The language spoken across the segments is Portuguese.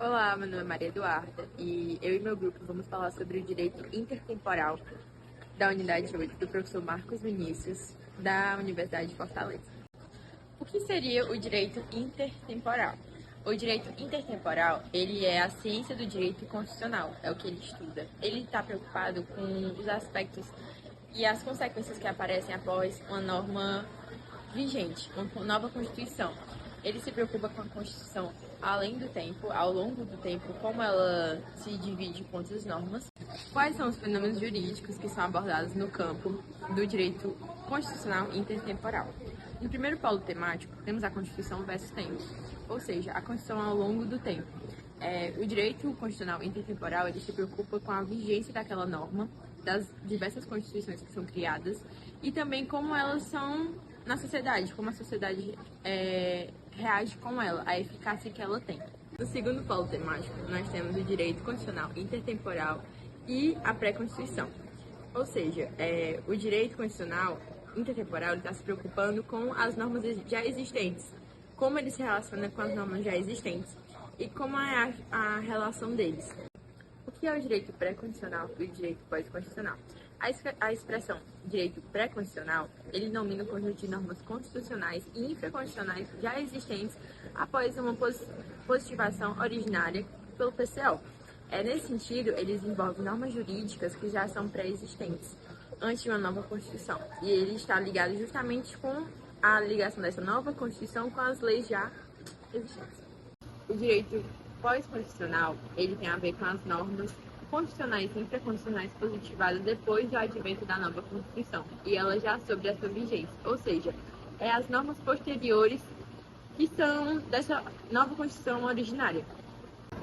Olá, meu nome é Maria Eduarda e eu e meu grupo vamos falar sobre o direito intertemporal da unidade 8 do professor Marcos Vinícius, da Universidade de Fortaleza. O que seria o direito intertemporal? O direito intertemporal, ele é a ciência do direito constitucional, é o que ele estuda. Ele está preocupado com os aspectos e as consequências que aparecem após uma norma vigente, uma nova Constituição. Ele se preocupa com a Constituição além do tempo, ao longo do tempo, como ela se divide em quantas normas, quais são os fenômenos jurídicos que são abordados no campo do direito constitucional intertemporal. No primeiro polo temático, temos a Constituição versus tempo, ou seja, a Constituição ao longo do tempo. O direito constitucional intertemporal ele se preocupa com a vigência daquela norma, das diversas constituições que são criadas, e também como elas são na sociedade, como a sociedade reage com ela, a eficácia que ela tem. No segundo polo temático, nós temos o direito constitucional intertemporal e a pré-constituição. Ou seja, o direito constitucional intertemporal está se preocupando com as normas já existentes, como ele se relaciona com as normas já existentes e como é a relação deles. O que é o direito pré-constitucional e o direito pós-constitucional? A expressão direito pré-constitucional, ele denomina o conjunto de normas constitucionais e infraconstitucionais já existentes após uma positivação originária pelo PCO. Nesse sentido, eles envolvem normas jurídicas que já são pré-existentes antes de uma nova Constituição. E ele está ligado justamente com a ligação dessa nova Constituição com as leis já existentes. O direito pós-constitucional, ele tem a ver com as normas constitucionais e infraconstitucionais positivadas depois do advento da nova Constituição, e ela já sobre a sua vigência, ou seja, as normas posteriores que são dessa nova Constituição originária.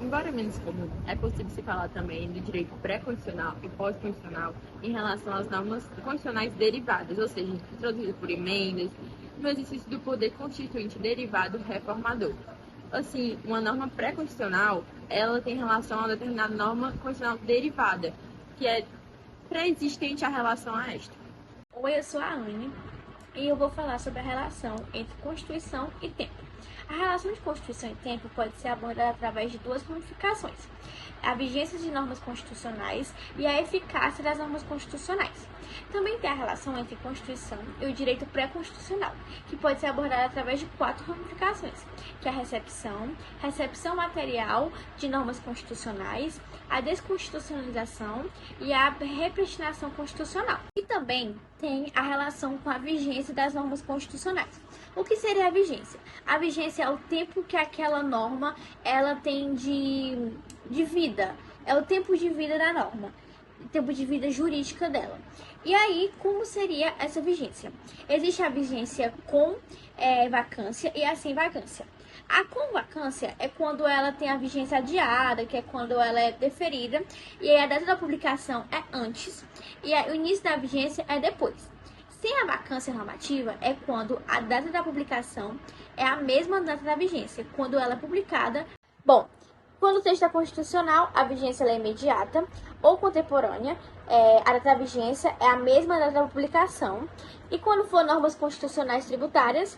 Embora menos comum, é possível se falar também do direito pré-constitucional e pós-constitucional em relação às normas constitucionais derivadas, ou seja, introduzidas por emendas, no exercício do poder constituinte derivado reformador. Assim, uma norma pré-constitucional, ela tem relação a determinada norma constitucional derivada, que é pré-existente à relação a esta. Oi, eu sou a Anne e eu vou falar sobre a relação entre Constituição e tempo. A relação de Constituição e tempo pode ser abordada através de duas ramificações: a vigência de normas constitucionais e a eficácia das normas constitucionais. Também tem a relação entre Constituição e o direito pré-constitucional, que pode ser abordada através de quatro ramificações, que é a recepção material de normas constitucionais, a desconstitucionalização e a repristinação constitucional. E também tem a relação com a vigência das normas constitucionais. O que seria a vigência? A vigência é o tempo que aquela norma ela tem de vida, é o tempo de vida da norma, o tempo de vida jurídica dela. E aí, como seria essa vigência? Existe a vigência com vacância e a sem vacância. A com vacância é quando ela tem a vigência adiada, que é quando ela é deferida, e aí a data da publicação é antes, e o início da vigência é depois. Sem a vacância normativa é quando a data da publicação é a mesma data da vigência, quando ela é publicada. Bom, quando o texto é constitucional, a vigência é imediata ou contemporânea, a data da vigência é a mesma data da publicação. E quando for normas constitucionais tributárias,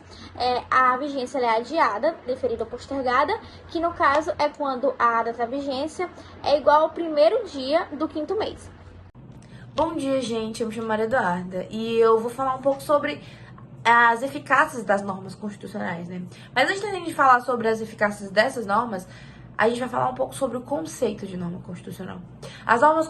a vigência é adiada, deferida ou postergada, que no caso é quando a data da vigência é igual ao primeiro dia do quinto mês. Bom dia, gente. Eu me chamo Maria Eduarda e eu vou falar um pouco sobre as eficácias das normas constitucionais, né? Mas antes da gente falar sobre as eficácias dessas normas, a gente vai falar um pouco sobre o conceito de norma constitucional. As normas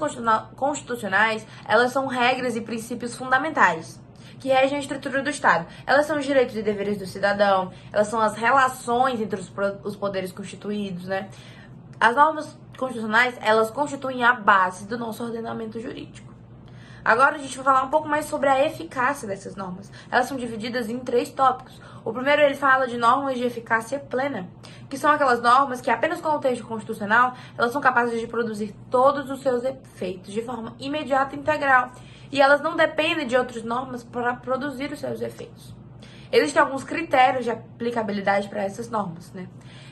constitucionais, elas são regras e princípios fundamentais que regem a estrutura do Estado. Elas são os direitos e deveres do cidadão, elas são as relações entre os poderes constituídos, né? As normas constitucionais, elas constituem a base do nosso ordenamento jurídico. Agora a gente vai falar um pouco mais sobre a eficácia dessas normas. Elas são divididas em 3 tópicos. O primeiro, ele fala de normas de eficácia plena, que são aquelas normas que apenas com o texto constitucional, elas são capazes de produzir todos os seus efeitos de forma imediata e integral. E elas não dependem de outras normas para produzir os seus efeitos. Existem alguns critérios de aplicabilidade para essas normas, né?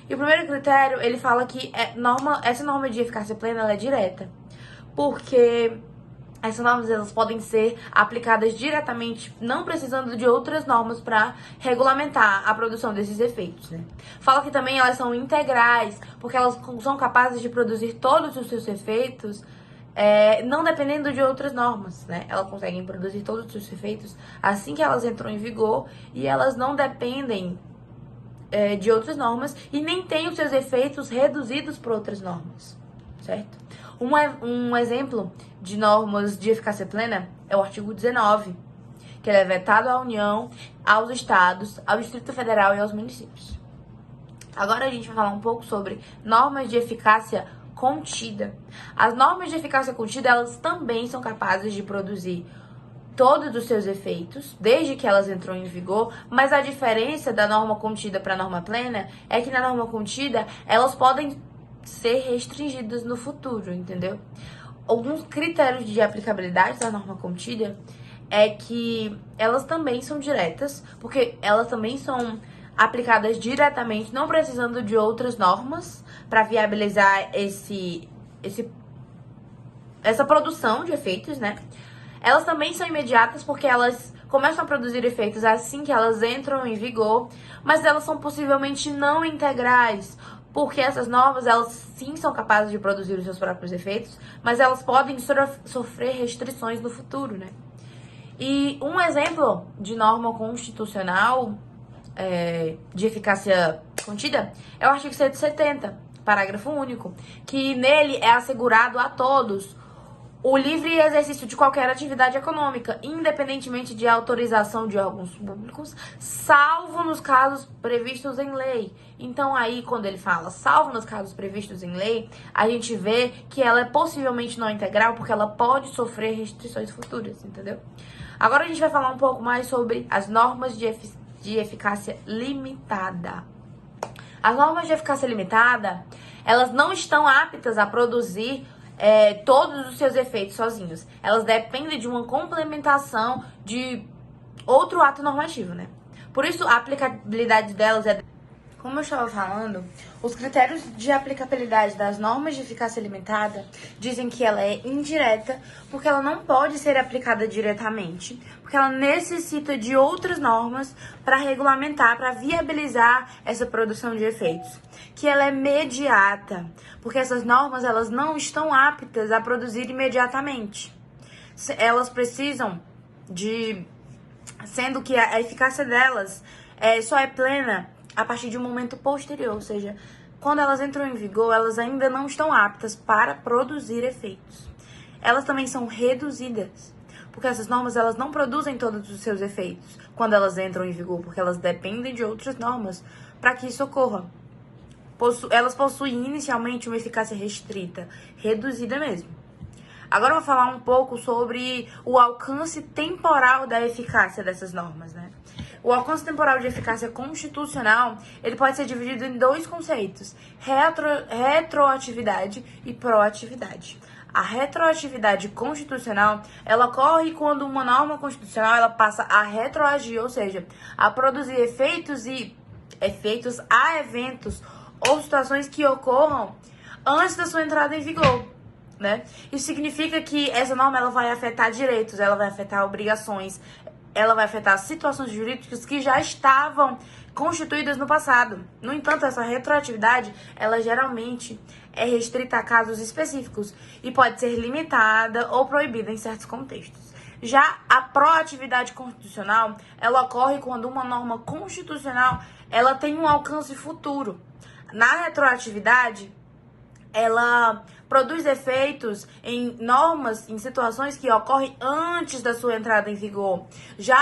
E o primeiro critério, ele fala que essa norma de eficácia plena, ela é direta. Porque essas normas elas podem ser aplicadas diretamente, não precisando de outras normas para regulamentar a produção desses efeitos, né? Fala que também elas são integrais, porque elas são capazes de produzir todos os seus efeitos, não dependendo de outras normas, né? Elas conseguem produzir todos os seus efeitos assim que elas entram em vigor e elas não dependem de outras normas e nem têm os seus efeitos reduzidos por outras normas, certo? Um exemplo de normas de eficácia plena é o artigo 19, que ele é vetado à União, aos Estados, ao Distrito Federal e aos municípios. Agora a gente vai falar um pouco sobre normas de eficácia contida. As normas de eficácia contida, elas também são capazes de produzir todos os seus efeitos, desde que elas entram em vigor, mas a diferença da norma contida para a norma plena é que na norma contida, elas podem ser restringidas no futuro, entendeu? Alguns critérios de aplicabilidade da norma contida é que elas também são diretas, porque elas também são aplicadas diretamente, não precisando de outras normas para viabilizar essa produção de efeitos, né? Elas também são imediatas porque elas começam a produzir efeitos assim que elas entram em vigor, mas elas são possivelmente não integrais, porque essas normas, elas sim são capazes de produzir os seus próprios efeitos, mas elas podem sofrer restrições no futuro, né? E um exemplo de norma constitucional de eficácia contida é o artigo 170, parágrafo único, que nele é assegurado a todos o livre exercício de qualquer atividade econômica, independentemente de autorização de órgãos públicos, salvo nos casos previstos em lei. Então, aí, quando ele fala salvo nos casos previstos em lei, a gente vê que ela é possivelmente não integral, porque ela pode sofrer restrições futuras, entendeu? Agora a gente vai falar um pouco mais sobre as normas de eficácia limitada. As normas de eficácia limitada, elas não estão aptas a produzir todos os seus efeitos sozinhos. Elas dependem de uma complementação de outro ato normativo, né? Por isso, a aplicabilidade delas Como eu estava falando, os critérios de aplicabilidade das normas de eficácia limitada dizem que ela é indireta, porque ela não pode ser aplicada diretamente, porque ela necessita de outras normas para regulamentar, para viabilizar essa produção de efeitos. Que ela é mediata, porque essas normas elas não estão aptas a produzir imediatamente. Elas precisam sendo que a eficácia delas só é plena a partir de um momento posterior, ou seja, quando elas entram em vigor, elas ainda não estão aptas para produzir efeitos. Elas também são reduzidas, porque essas normas elas não produzem todos os seus efeitos quando elas entram em vigor, porque elas dependem de outras normas para que isso ocorra. Elas possuem inicialmente uma eficácia restrita, reduzida mesmo. Agora eu vou falar um pouco sobre o alcance temporal da eficácia dessas normas, né? O alcance temporal de eficácia constitucional, ele pode ser dividido em dois conceitos: retroatividade e proatividade. A retroatividade constitucional, ela ocorre quando uma norma constitucional ela passa a retroagir, ou seja, a produzir efeitos a eventos ou situações que ocorram antes da sua entrada em vigor, né? Isso significa que essa norma ela vai afetar direitos, ela vai afetar obrigações, ela vai afetar situações jurídicas que já estavam constituídas no passado. No entanto, essa retroatividade, ela geralmente é restrita a casos específicos e pode ser limitada ou proibida em certos contextos. Já a proatividade constitucional, ela ocorre quando uma norma constitucional, ela tem um alcance futuro. Na retroatividade, ela produz efeitos em normas, em situações que ocorrem antes da sua entrada em vigor. Já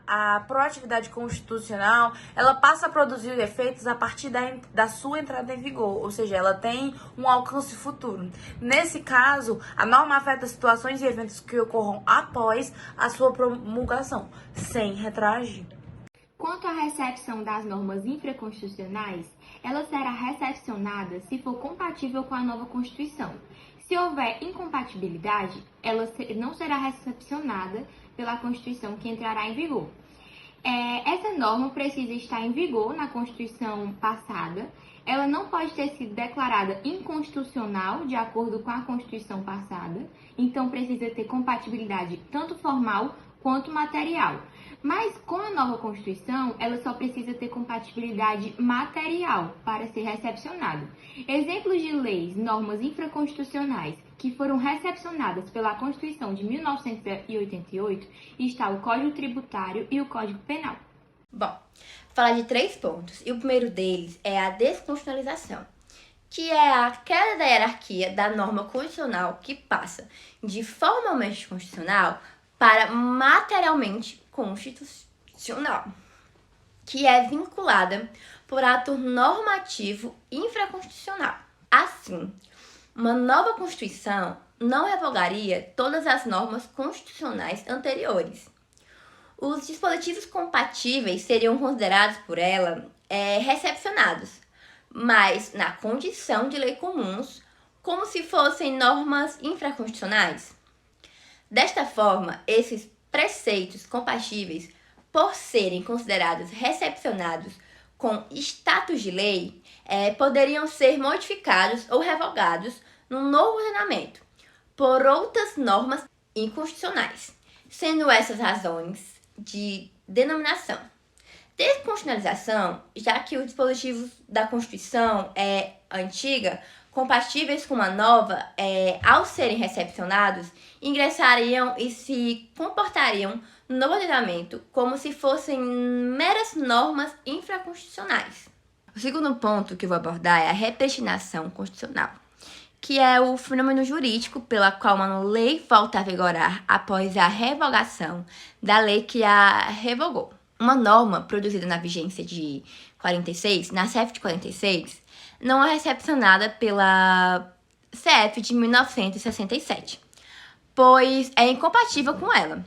a proatividade constitucional, ela passa a produzir efeitos a partir da sua entrada em vigor, ou seja, ela tem um alcance futuro. Nesse caso, a norma afeta situações e eventos que ocorram após a sua promulgação, sem retroagir. Quanto à recepção das normas infraconstitucionais, ela será recepcionada se for compatível com a nova Constituição. Se houver incompatibilidade, ela não será recepcionada pela Constituição que entrará em vigor. Essa norma precisa estar em vigor na Constituição passada ela não pode ter sido declarada inconstitucional de acordo com a Constituição passada, então precisa ter compatibilidade tanto formal quanto material. Mas com a nova Constituição, ela só precisa ter compatibilidade material para ser recepcionada. Exemplos de leis, normas infraconstitucionais que foram recepcionadas pela Constituição de 1988 está o Código Tributário e o Código Penal. Bom, vou falar de 3 pontos, e o primeiro deles é a desconstitucionalização, que é a queda da hierarquia da norma constitucional que passa de formalmente constitucional para materialmente constitucional, que é vinculada por ato normativo infraconstitucional. Assim, uma nova Constituição não revogaria todas as normas constitucionais anteriores. Os dispositivos compatíveis seriam considerados por ela recepcionados, mas na condição de lei comuns, como se fossem normas infraconstitucionais. Desta forma, esses preceitos compatíveis, por serem considerados recepcionados com status de lei, poderiam ser modificados ou revogados no novo ordenamento por outras normas inconstitucionais, sendo essas razões de denominação. Desconstitucionalização, já que os dispositivos da Constituição antiga, compatíveis com a nova, ao serem recepcionados, ingressariam e se comportariam no novo ordenamento como se fossem meras normas infraconstitucionais. O segundo ponto que eu vou abordar é a repristinação constitucional, que é o fenômeno jurídico pela qual uma lei volta a vigorar após a revogação da lei que a revogou. Uma norma produzida na vigência de 46, na CF de 46, não é recepcionada pela CF de 1967, pois é incompatível com ela.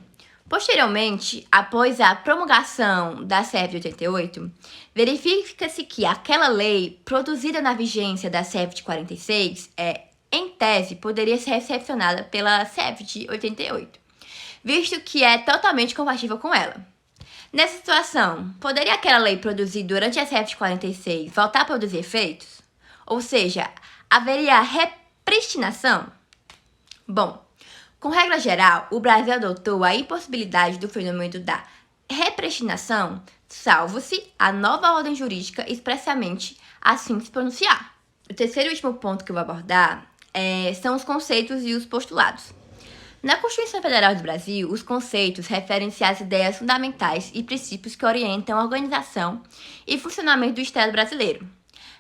Posteriormente, após a promulgação da CF de 88, verifica-se que aquela lei produzida na vigência da CF de 46 em tese, poderia ser recepcionada pela CF de 88, visto que é totalmente compatível com ela. Nessa situação, poderia aquela lei produzida durante a CF de 46 voltar a produzir efeitos? Ou seja, haveria repristinação? Bom, com regra geral, o Brasil adotou a impossibilidade do fenômeno da repristinação, salvo-se a nova ordem jurídica expressamente assim se pronunciar. O terceiro e último ponto que eu vou abordar são os conceitos e os postulados. Na Constituição Federal do Brasil, os conceitos referem-se às ideias fundamentais e princípios que orientam a organização e funcionamento do Estado brasileiro,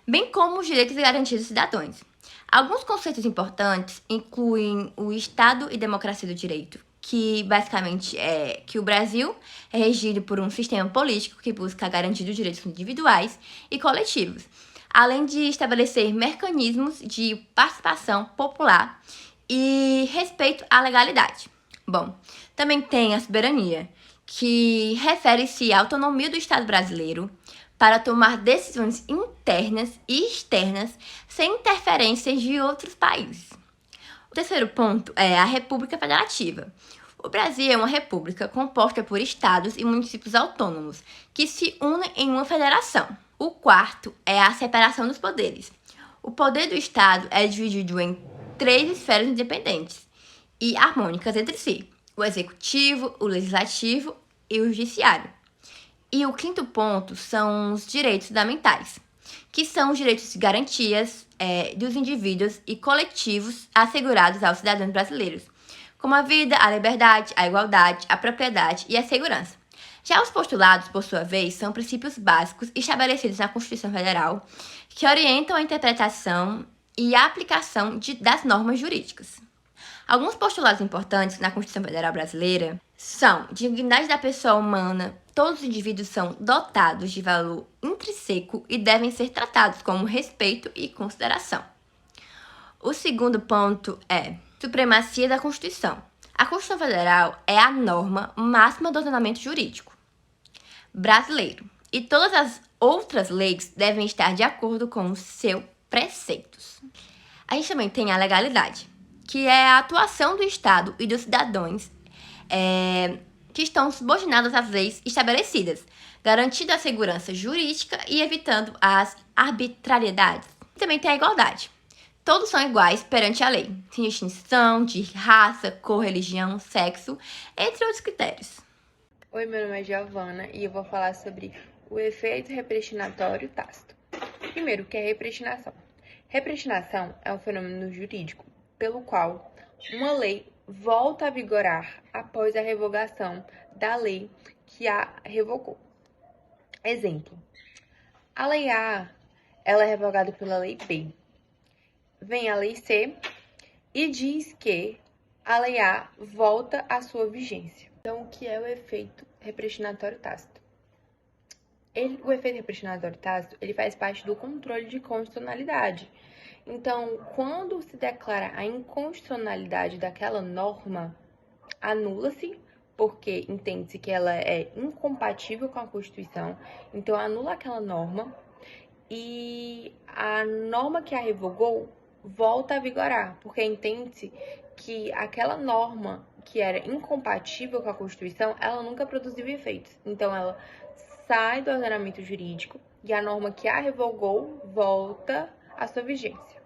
bem como os direitos e garantias dos cidadãos. Alguns conceitos importantes incluem o Estado e democracia do direito, que basicamente é que o Brasil é regido por um sistema político que busca garantir os direitos individuais e coletivos, além de estabelecer mecanismos de participação popular e respeito à legalidade. Bom, também tem a soberania, que refere-se à autonomia do Estado brasileiro para tomar decisões internas e externas sem interferências de outros países. O terceiro ponto é a República Federativa. O Brasil é uma república composta por estados e municípios autônomos que se unem em uma federação. O quarto é a separação dos poderes. O poder do Estado é dividido em 3 esferas independentes e harmônicas entre si: o executivo, o legislativo e o judiciário. E o quinto ponto são os direitos fundamentais, que são os direitos e garantias dos indivíduos e coletivos assegurados aos cidadãos brasileiros, como a vida, a liberdade, a igualdade, a propriedade e a segurança. Já os postulados, por sua vez, são princípios básicos estabelecidos na Constituição Federal que orientam a interpretação e a aplicação das normas jurídicas. Alguns postulados importantes na Constituição Federal Brasileira são: dignidade da pessoa humana, todos os indivíduos são dotados de valor intrínseco e devem ser tratados com respeito e consideração. O segundo ponto é supremacia da Constituição. A Constituição Federal é a norma máxima do ordenamento jurídico brasileiro e todas as outras leis devem estar de acordo com os seus preceitos. A gente também tem a legalidade, que é a atuação do Estado e dos cidadãos que estão subordinados às leis estabelecidas, garantindo a segurança jurídica e evitando as arbitrariedades. E também tem a igualdade. Todos são iguais perante a lei, sem distinção de raça, cor, religião, sexo, entre outros critérios. Oi, meu nome é Giovana e eu vou falar sobre o efeito repristinatório tácito. Primeiro, o que é repristinação? Repristinação é um fenômeno jurídico pelo qual uma lei volta a vigorar após a revogação da lei que a revogou. Exemplo: a lei A ela é revogada pela lei B. Vem a lei C e diz que a lei A volta à sua vigência. Então, o que é o efeito repristinatório tácito? O efeito repristinatório tácito ele faz parte do controle de constitucionalidade. Então, quando se declara a inconstitucionalidade daquela norma, anula-se, porque entende-se que ela é incompatível com a Constituição, então anula aquela norma e a norma que a revogou volta a vigorar, porque entende-se que aquela norma que era incompatível com a Constituição, ela nunca produziu efeitos. Então, ela sai do ordenamento jurídico e a norma que a revogou volta à sua vigência.